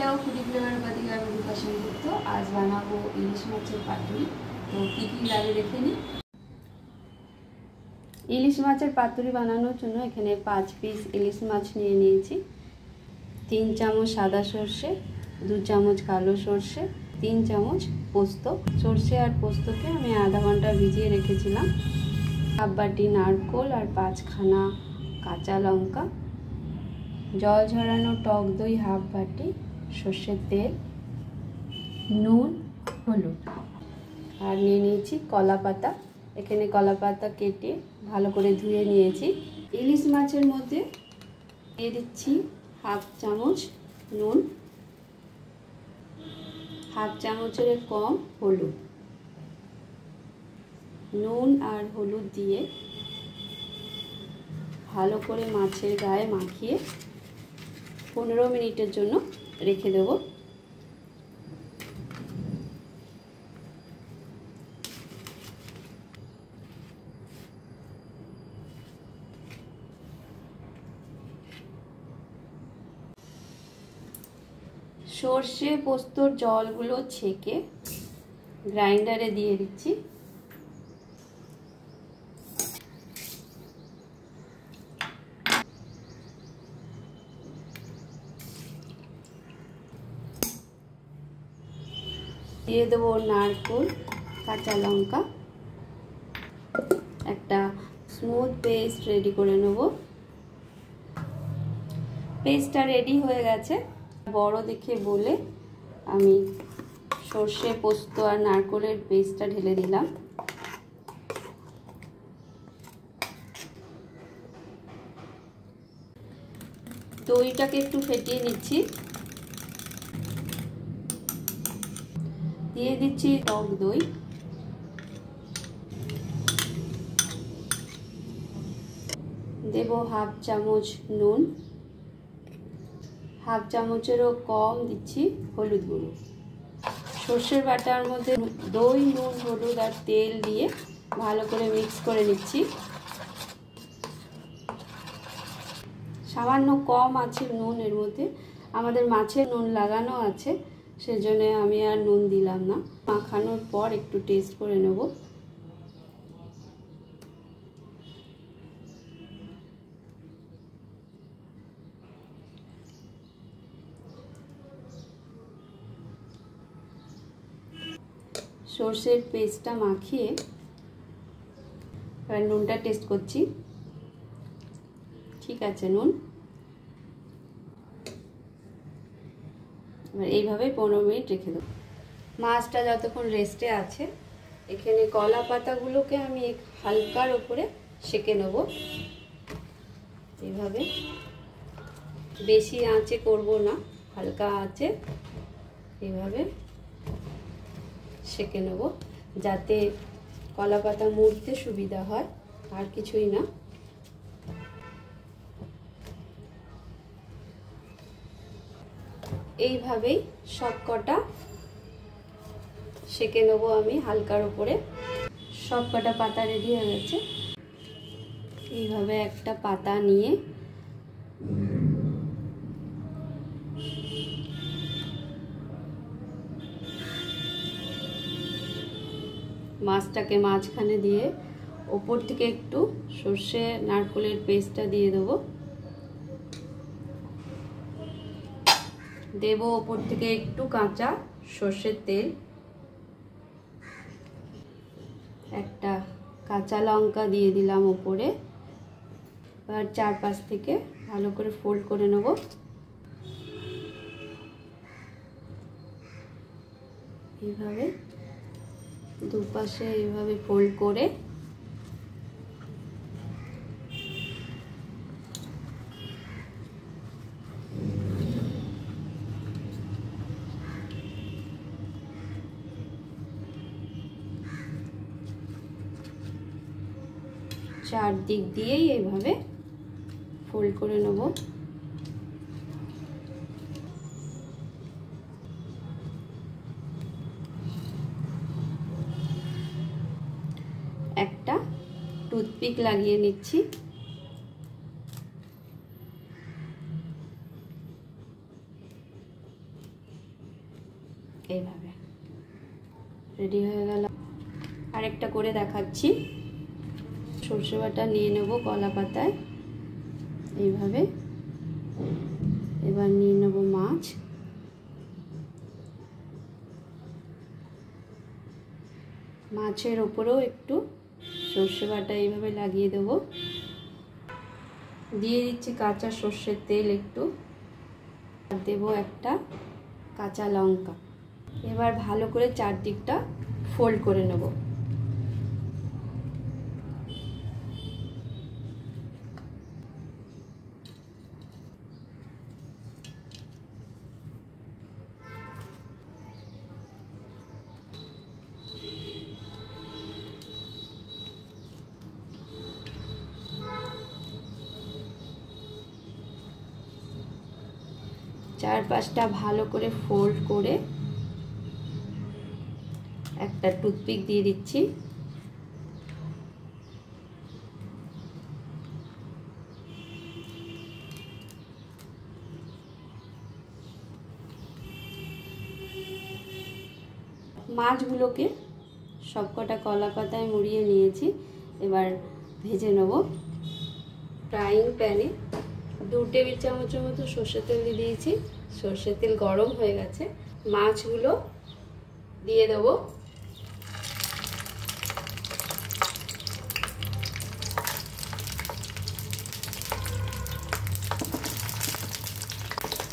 Hello foodie flavour बदिके আমি রূপা সেনগুপ্ত। आज বানাবো ইলিশ মাছের পাতুরি। তো কী কী লাগে দেখে নিই। ইলিশ মাছের পাতুরি বানানোর জন্য এখানে 5 পিস ইলিশ মাছ নিয়ে নিয়েছি। 3 চামচ সাদা সর্ষে, 2 চামচ কালো সর্ষে, 3 চামচ পোস্ত। সর্ষে আর পোস্তকে আমি আধা ঘন্টা ভিজিয়ে রেখেছিলাম। হাফ বাটি নারকেল আর 5খানা কাঁচা লঙ্কা, জল ঝরানো টক দই হাফ বাটি, সর্ষের তেল, নুন, হলুদ আর নিয়ে নিয়েছি কলা পাতা। এখানে কলা পাতা কেটে ভালো করে ধুয়ে নিয়েছি। ইলিশ মাছের মধ্যে দিয়ে দিচ্ছি হাফ চামচ নুন, হাফ চামচের কম হলুদ। নুন আর হলুদ দিয়ে ভালো করে মাছের গায়ে মাখিয়ে 15 মিনিটের জন্য রেখে দেব। সর্ষে পোস্তর জলগুলো ছেঁকে গ্রাইন্ডারে দিয়ে দিচ্ছি। দিয়ে দেবো নারকেল, কাঁচা লঙ্কা। একটা স্মুথ পেস্ট রেডি করে নেব। পেস্টটা রেডি হয়ে গেছে। বড় দেখে বলে আমি সর্ষে পোস্ত আর নারকেলের পেস্টটা ঢেলে দিলাম। দইটাকে একটু ফেটিয়ে নিচ্ছি। দিয়ে দিচ্ছি টক দই, দেব হাফ চামচ নুন, হাফ চামচেরও কম দিচ্ছি হলুদ গুঁড়ো। সর্ষের বাটার মধ্যে দই, নুন, হলুদ আর তেল দিয়ে ভালো করে মিক্স করে নিচ্ছি। সামান্য কম আছে নুন এর মধ্যে, আমাদের মাছের নুন লাগানো আছে, সেজন্য আমি আর নুন দিলাম না। মাখানোর পর একটু টেস্ট করে নেব। সর্ষের পেস্টটা মাখিয়ে এবার নুনটা টেস্ট করছি। ঠিক আছে নুন। এবার এইভাবে 15 মিনিট রেখে দেবো। মাছটা যতক্ষণ রেস্টে আছে, এখানে কলা পাতাগুলোকে আমি হালকার উপরে সেঁকে নেব। এইভাবে বেশি আঁচে করব না, হালকা আঁচে এইভাবে সেঁকে নেব, যাতে কলা পাতা মুড়তে সুবিধা হয়, আর কিছুই না। এইভাবেই সব কটা সেঁকে নেবো আমি হালকার উপরে। সব কটা পাতা রেডি হয়ে গেছে। এইভাবে একটা পাতা নিয়ে মাছটাকে মাঝখানে দিয়ে ওপর থেকে একটু সর্ষে নারকেলের পেস্টটা দিয়ে দেবো। দেব ওপর থেকে একটু কাঁচা সর্ষের তেল, একটা কাঁচা লঙ্কা দিয়ে দিলাম ওপরে। আর চারপাশ থেকে ভালো করে ফোল্ড করে নেব। এইভাবে দুপাশে এইভাবে ফোল্ড করে চারদিক দিয়েই এইভাবে ফোল্ড করে নেব। একটা টুথপিক লাগিয়ে নিচ্ছি। এইভাবে রেডি হয়ে গেল। আরেকটা করে দেখাচ্ছি। সর্ষে বাটা নিয়ে নেব কলা পাতায় এইভাবে। এবার নিয়ে নেব মাছ, মাছের ওপরেও একটু সর্ষে বাটা এইভাবে লাগিয়ে দেব। দিয়ে দিচ্ছি কাঁচা সর্ষের তেল একটু, আর দেবো একটা কাঁচা লঙ্কা। এবার ভালো করে চারদিকটা ফোল্ড করে নেব। চারপাশটা ভালো করে ফোল্ড করে একটা টুথপিক দিয়ে দিচ্ছি। মাছগুলোকে সবকটা কলা পাতায় মুড়িয়ে নিয়েছি। এবার ভেজে নেব। ফ্রাইং প্যানে 2 টেবিল চামচের মতো সর্ষের তেল দিয়ে দিয়েছি। সর্ষের তেল গরম হয়ে গেছে, মাছগুলো দিয়ে দেবো।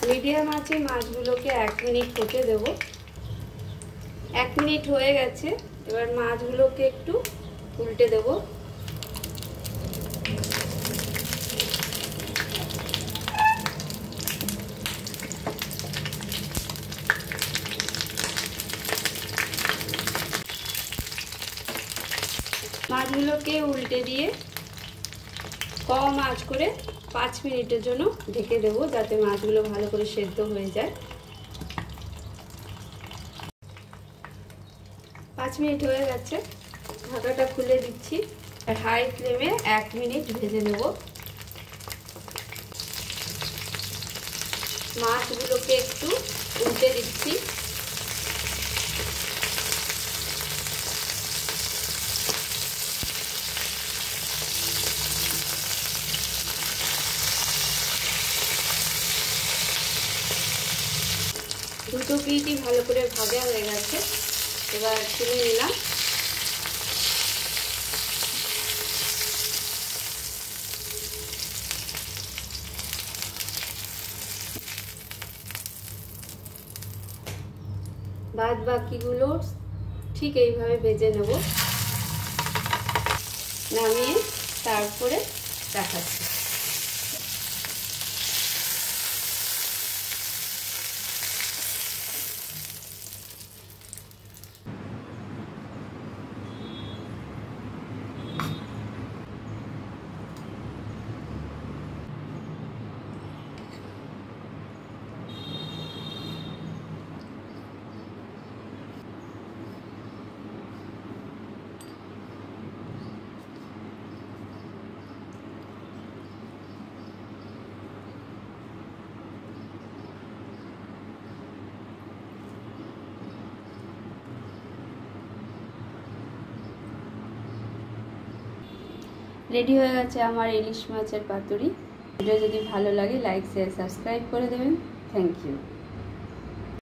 মিডিয়াম আঁচে মাছগুলোকে 1 মিনিট হতে দেব। 1 মিনিট হয়ে গেছে। এবার মাছগুলোকে একটু উল্টে দেব। মাছগুলোকে উল্টে দিয়ে কম আঁচ করে 5 মিনিটের জন্য ঢেকে দেব, যাতে মাছগুলো ভালো করে সেদ্ধ হয়ে যায়। 5 মিনিট হয়ে গেছে, ঢাকাটা খুলে দিচ্ছি। হাই ফ্লেমে 1 মিনিট ভেজে নেব। মাছগুলোকে একটু উল্টে দিচ্ছি। দুটো পিঠই ভালো করে ভাজা হয়ে গেছে। এবার তুলে নিলাম। বাদ বাকিগুলো ঠিক এইভাবে ভেজে নেব। নামিয়ে তারপরে দেখাচ্ছি। রেডি হয়ে গেছে আমার ইলিশ মাছের পাতুরি। ভিডিও যদি ভালো লাগে লাইক শেয়ার সাবস্ক্রাইব করে দেবেন। Thank you.